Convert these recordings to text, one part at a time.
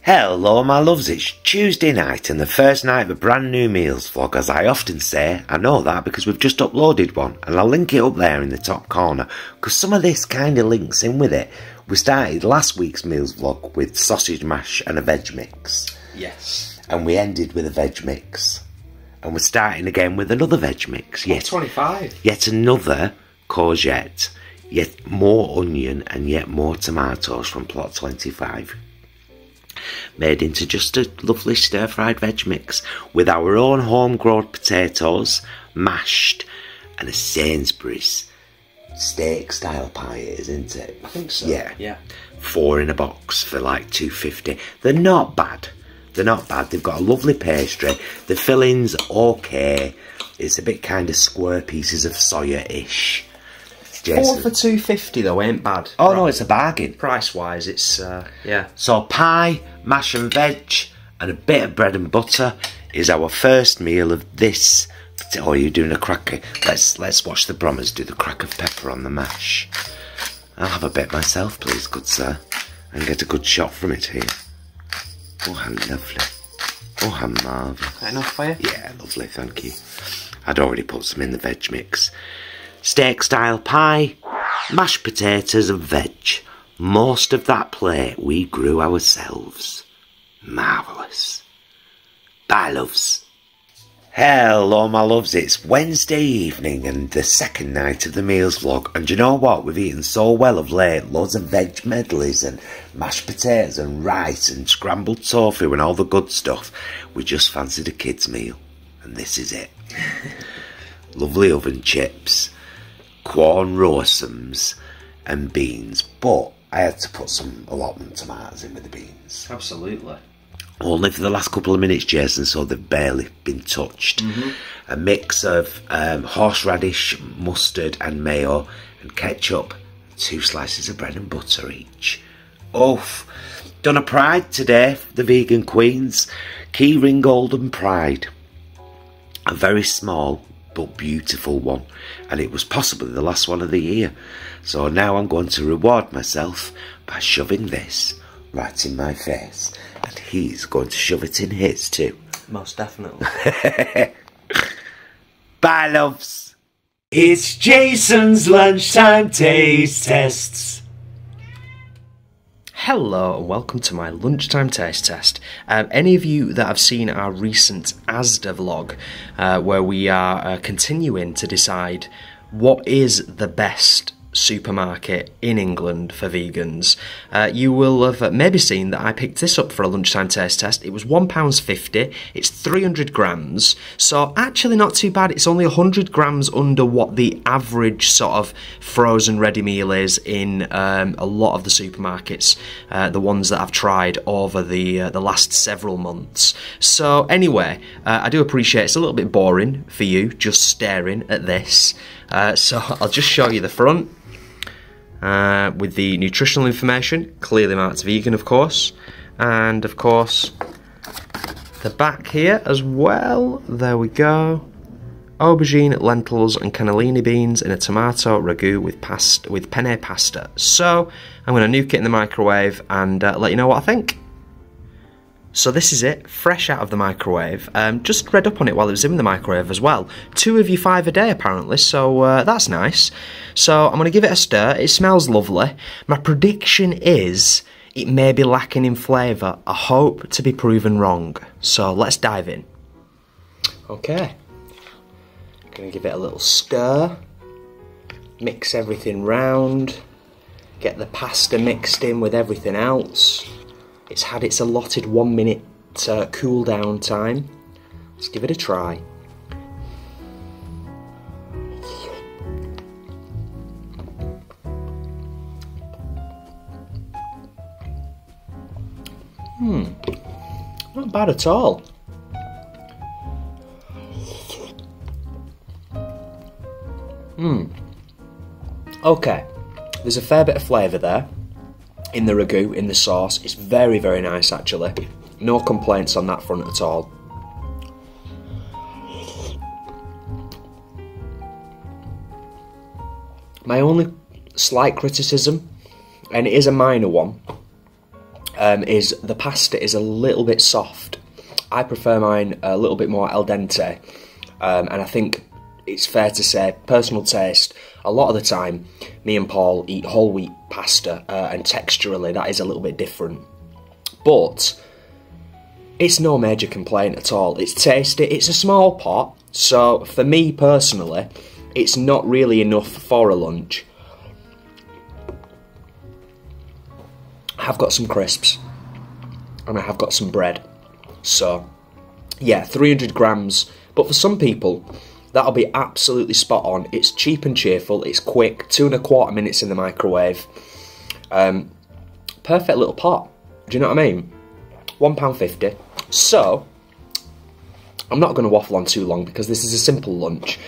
Hello my loves, it's Tuesday night and the first night of a brand new meals vlog. As I often say, I know that because we've just uploaded one and I'll link it up there in the top corner because some of this kind of links in with it. We started last week's meals vlog with sausage mash and a veg mix. Yes. And we ended with a veg mix. And we're starting again with another veg mix. Yet 25. Yet another courgette, yet more onion and yet more tomatoes from plot 25. Made into just a lovely stir-fried veg mix with our own home-grown potatoes, mashed, and a Sainsbury's steak-style pie, isn't it? I think so. Yeah. 4 in a box for like $2.50. They're not bad. They're not bad. They've got a lovely pastry. The filling's okay. It's a bit kind of square pieces of soya-ish. 4 for $2.50 though ain't bad. Oh no, it's a bargain. Price wise, it's yeah. So pie, mash and veg, and a bit of bread and butter is our first meal of this. Oh, you're doing a cracker. Let's watch the Brommers do the crack of pepper on the mash. I'll have a bit myself, please, good sir, and get a good shot from it here. Oh, how lovely. Oh, how marvellous. Enough for you? Yeah, lovely, thank you. I'd already put some in the veg mix. Steak style pie, mashed potatoes and veg. Most of that plate we grew ourselves. Marvellous. Bye loves. Hello my loves, it's Wednesday evening and the second night of the meals vlog. And you know what, we've eaten so well of late. Loads of veg medleys and mashed potatoes and rice and scrambled tofu and all the good stuff. We just fancied a kid's meal. And this is it. Lovely oven chips, corn rossums and beans, but I had to put some allotment tomatoes in with the beans. Absolutely. Only for the last couple of minutes, Jason, so they've barely been touched. A mix of horseradish, mustard and mayo and ketchup, 2 slices of bread and butter each. Oof. Done a pride today, the vegan queens. Keyring Oldham Pride. A very small but beautiful one, and it was possibly the last one of the year. So now I'm going to reward myself by shoving this right in my face, and he's going to shove it in his too. Most definitely. Bye loves. It's Jason's lunchtime taste tests. Hello and welcome to my lunchtime taste test. Any of you that have seen our recent Asda vlog, where we are continuing to decide what is the best supermarket in England for vegans, you will have maybe seen that I picked this up for a lunchtime taste test. It was £1.50, it's 300 grams, so actually not too bad. It's only 100 grams under what the average sort of frozen ready meal is in a lot of the supermarkets, the ones that I've tried over the last several months. So anyway, I do appreciate it's a little bit boring for you just staring at this, so I'll just show you the front. With the nutritional information, clearly marked vegan of course, and of course the back here as well. There we go. Aubergine, lentils and cannellini beans in a tomato ragu with penne pasta. So I'm going to nuke it in the microwave and let you know what I think. So this is it, fresh out of the microwave. Just read up on it while it was in the microwave as well. 2 of you 5 a day apparently, so that's nice. So I'm going to give it a stir. It smells lovely. My prediction is it may be lacking in flavour. I hope to be proven wrong. So let's dive in. Okay. Going to give it a little stir. Mix everything round. Get the pasta mixed in with everything else. It's had its allotted 1 minute cool down time. Let's give it a try. Not bad at all. Okay, there's a fair bit of flavour there. In the ragu, in the sauce. It's very, very nice actually. No complaints on that front at all. My only slight criticism, and it is a minor one, is the pasta is a little bit soft. I prefer mine a little bit more al dente, and I think it's fair to say, personal taste, a lot of the time, me and Paul eat whole wheat pasta, and texturally that is a little bit different. But it's no major complaint at all. It's tasty, it's a small pot, so for me personally, it's not really enough for a lunch. I have got some crisps, and I have got some bread. So, yeah, 300 grams, but for some people, that'll be absolutely spot on. It's cheap and cheerful, it's quick, 2¼ minutes in the microwave. Perfect little pot, do you know what I mean? £1.50. So, I'm not going to waffle on too long because this is a simple lunch.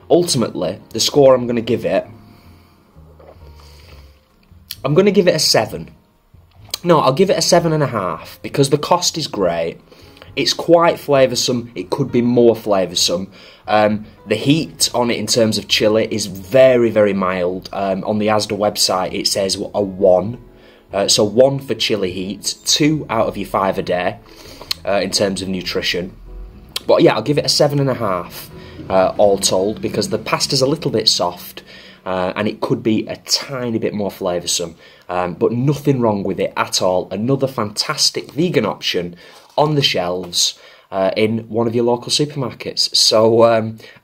Ultimately, the score I'm going to give it, I'm going to give it a 7. No, I'll give it a 7.5 because the cost is great. It's quite flavoursome. It could be more flavoursome. The heat on it in terms of chili is very, very mild. On the Asda website, it says a 1. So 1 for chili heat, 2 out of your 5 a day in terms of nutrition. But yeah, I'll give it a 7.5 all told because the pasta's a little bit soft. And it could be a tiny bit more flavoursome, but nothing wrong with it at all. Another fantastic vegan option on the shelves in one of your local supermarkets. So,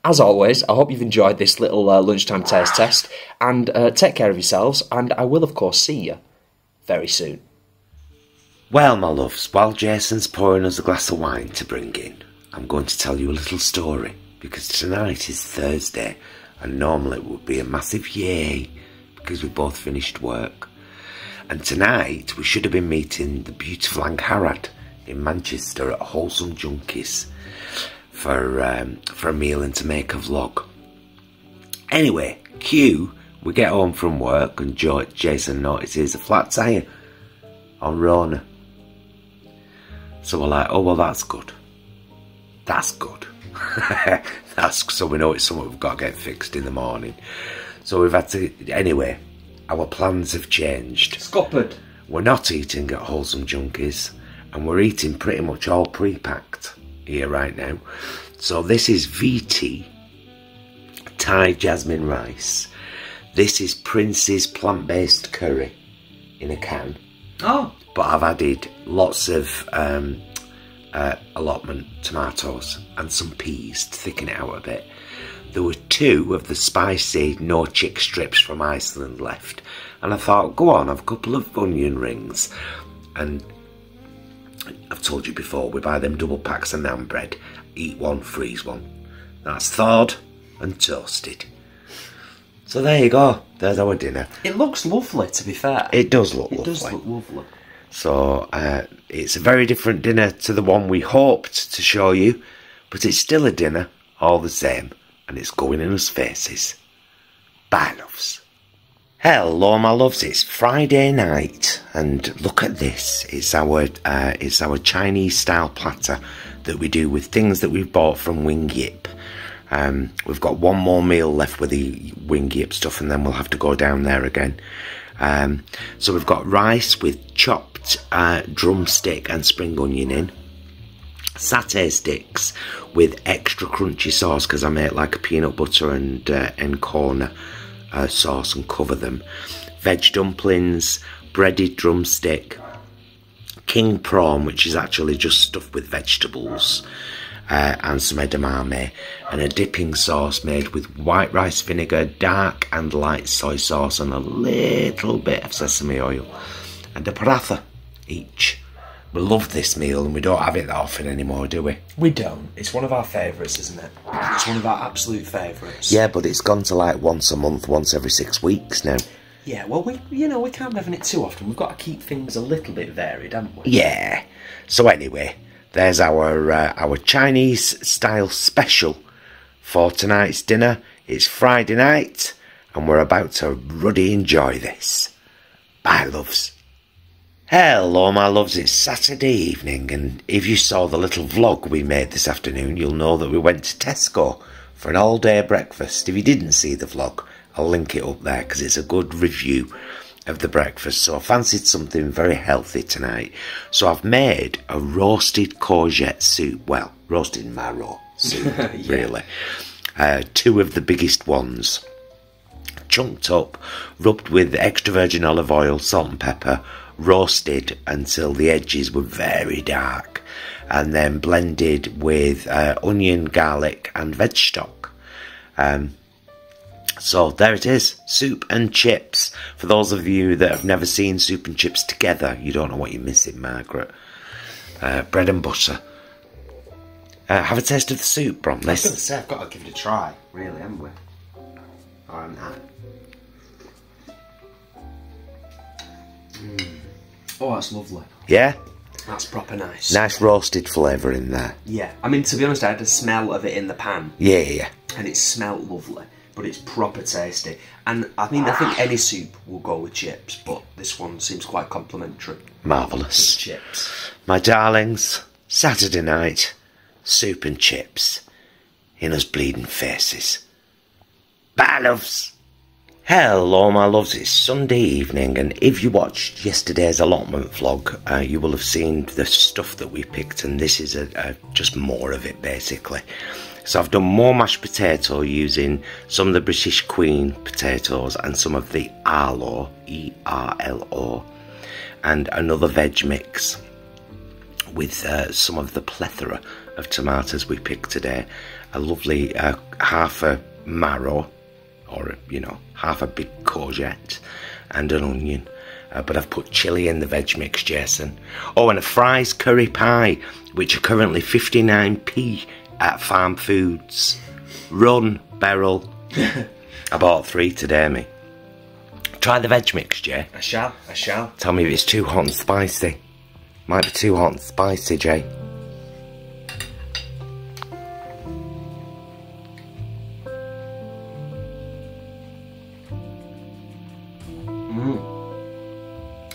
as always, I hope you've enjoyed this little lunchtime taste test, and take care of yourselves, and I will, of course, see you very soon. Well, my loves, while Jason's pouring us a glass of wine to bring in, I'm going to tell you a little story, because tonight is Thursday, and normally it would be a massive yay because we both finished work. And tonight we should have been meeting the beautiful Angharad in Manchester at Wholesome Junkies for a meal and to make a vlog. Anyway, we get home from work and Jason notices a flat tyre on Rona. So we're like, oh well, that's good. That's good. So we know it's something we've got to get fixed in the morning. So we've had to, anyway, our plans have changed. Scuppered. We're not eating at Wholesome Junkies, and we're eating pretty much all pre-packed here right now. So this is VT Thai jasmine rice. This is Prince's plant-based curry in a can. Oh. But I've added lots of allotment tomatoes and some peas to thicken it out a bit. There were 2 of the spicy no chick strips from Iceland left, and I thought, go on, have a couple of onion rings. And I've told you before, we buy them double packs of naan bread, eat 1, freeze 1. That's thawed and toasted. So there you go, there's our dinner. It looks lovely, to be fair. It does look lovely. It does look lovely. So it's a very different dinner to the one we hoped to show you, but it's still a dinner all the same, and it's going in us faces. Bye, loves. Hello, my loves. It's Friday night, and look at this. It's our Chinese style platter that we do with things that we've bought from Wing Yip. We've got one more meal left with the Wing Yip stuff, and then we'll have to go down there again. So we've got rice with chopped drumstick and spring onion in, satay sticks with extra crunchy sauce because I make like a peanut butter and corn sauce and cover them, veg dumplings, breaded drumstick, king prawn, which is actually just stuffed with vegetables, and some edamame, and a dipping sauce made with white rice vinegar, dark and light soy sauce, and a little bit of sesame oil, and a paratha each. We love this meal, and we don't have it that often anymore, do we? We don't. It's one of our favourites, isn't it? It's one of our absolute favourites. Yeah, but it's gone to like once a month, once every 6 weeks now. Yeah, well, we can't be having it too often. We've got to keep things a little bit varied, haven't we? Yeah. So anyway, there's our Chinese style special for tonight's dinner. It's Friday night, and we're about to ruddy enjoy this. Bye, loves. Hello, my loves. It's Saturday evening, and if you saw the little vlog we made this afternoon, you'll know that we went to Tesco for an all-day breakfast. If you didn't see the vlog, I'll link it up there because it's a good review of the breakfast, so I fancied something very healthy tonight. So I've made a roasted courgette soup. Well, roasted marrow soup, really. 2 of the biggest ones, chunked up, rubbed with extra virgin olive oil, salt and pepper, roasted until the edges were very dark, and then blended with onion, garlic and veg stock. So there it is, soup and chips. For those of you that have never seen soup and chips together, you don't know what you're missing, Margaret. Bread and butter. Have a taste of the soup, Bromley. I was going to say, I've got to give it a try, really, haven't we? Or not. Oh, that's lovely. Yeah? That's proper nice. Nice roasted flavour in there. Yeah, I mean, to be honest, I had a smell of it in the pan. Yeah. And it smelled lovely, but it's proper tasty. And I mean, I think any soup will go with chips, but this one seems quite complimentary. Marvellous. Chips. My darlings, Saturday night, soup and chips in us bleeding faces. Bye, loves. Hello, my loves, it's Sunday evening, and if you watched yesterday's allotment vlog, you will have seen the stuff that we picked, and this is just more of it, basically. So I've done more mashed potato using some of the British Queen potatoes and some of the Arlo, E-R-L-O, and another veg mix with some of the plethora of tomatoes we picked today. A lovely half a marrow, or half a big courgette and an onion, but I've put chilli in the veg mix, Jason. Oh, and a fries curry pie, which are currently 59p at Farm Foods. Run, Beryl. I bought 3 today, me. Try the veg mix, Jay. I shall. Tell me if it's too hot and spicy. Might be too hot and spicy, Jay.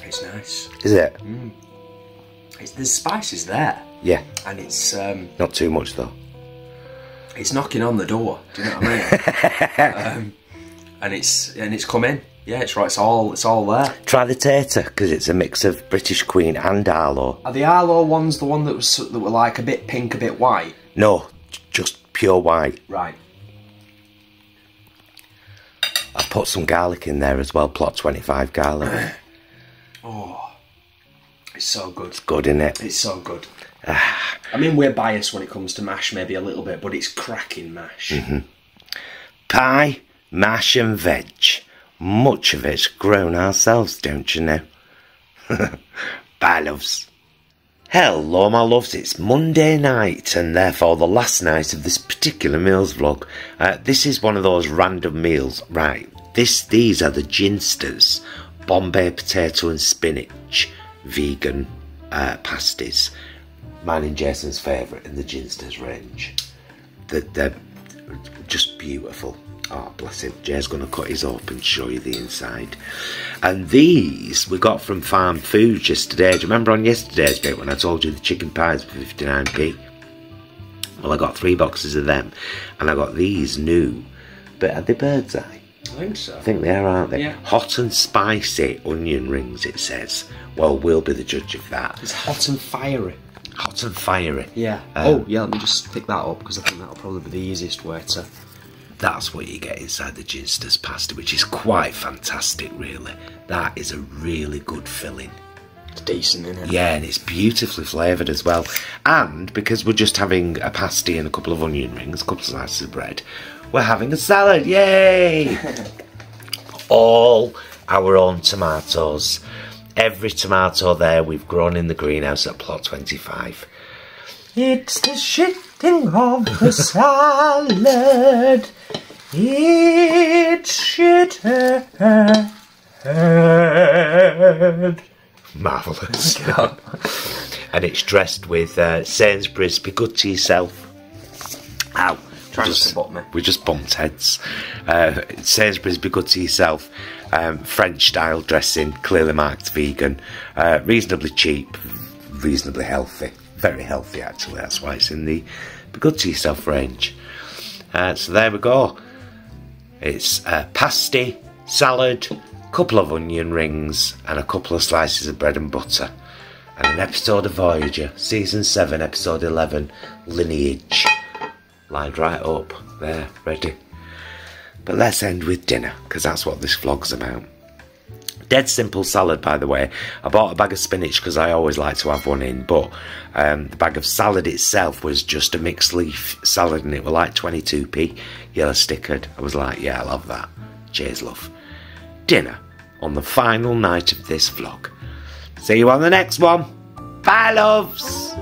It's nice. Is it? There's spices there. Yeah. And it's not too much though. It's knocking on the door. Do you know what I mean? And it's come in. Yeah, it's right. It's all there. Try the tater, because it's a mix of British Queen and Arlo. Are the Arlo ones the one that were like a bit pink, a bit white? No, just pure white. Right. I've put some garlic in there as well. Plot 25 garlic. Oh, it's so good. It's good, isn't it? It's so good. I mean, we're biased when it comes to mash, maybe a little bit, but it's cracking mash. Pie, mash and veg. Much of it's grown ourselves, don't you know? Bye, loves. Hello, my loves. It's Monday night, and therefore the last night of this particular meals vlog. This is one of those random meals. Right, these are the ginsters. Bombay potato and spinach vegan pasties. Mine and Jason's favourite in the ginsters range. They're just beautiful. Oh, bless him. Jay's going to cut his open and show you the inside. And these we got from Farm Foods yesterday. Do you remember on yesterday's bit when I told you the chicken pies were 59p? Well, I got 3 boxes of them. And I got these new. But are they bird's eye? I think so. I think they are, aren't they? Yeah. Hot and spicy onion rings, it says. Well, we'll be the judge of that. It's hot and fiery. Hot and fiery. Yeah. Let me just pick that up, because I think that'll probably be the easiest way to... That's what you get inside the ginsters pasta, which is quite fantastic, really. That is a really good filling. It's decent, isn't it? Yeah, and it's beautifully flavoured as well. And because we're just having a pasty and a couple of onion rings, a couple of slices of bread, we're having a salad. Yay! All our own tomatoes. Every tomato there we've grown in the greenhouse at plot 25. It's the shitting of the salad. It's shitted. Marvellous. And it's dressed with Sainsbury's Be Good To Yourself. Ow. We just bumped heads. Sainsbury's Be Good To Yourself. French style dressing, clearly marked vegan. Reasonably cheap, reasonably healthy. Very healthy, actually. That's why it's in the Be Good To Yourself range. So there we go. It's pasty, salad, couple of onion rings, and a couple of slices of bread and butter. And an episode of Voyager, Season 7, Episode 11, Lineage. Lined right up, there, ready. But let's end with dinner, because that's what this vlog's about. Dead simple salad, by the way. I bought a bag of spinach because I always like to have one in, but the bag of salad itself was just a mixed leaf salad, and it was like 22p, yellow stickered. I was like, yeah, I love that. Cheers, love. Dinner on the final night of this vlog. See you on the next one. Bye, loves.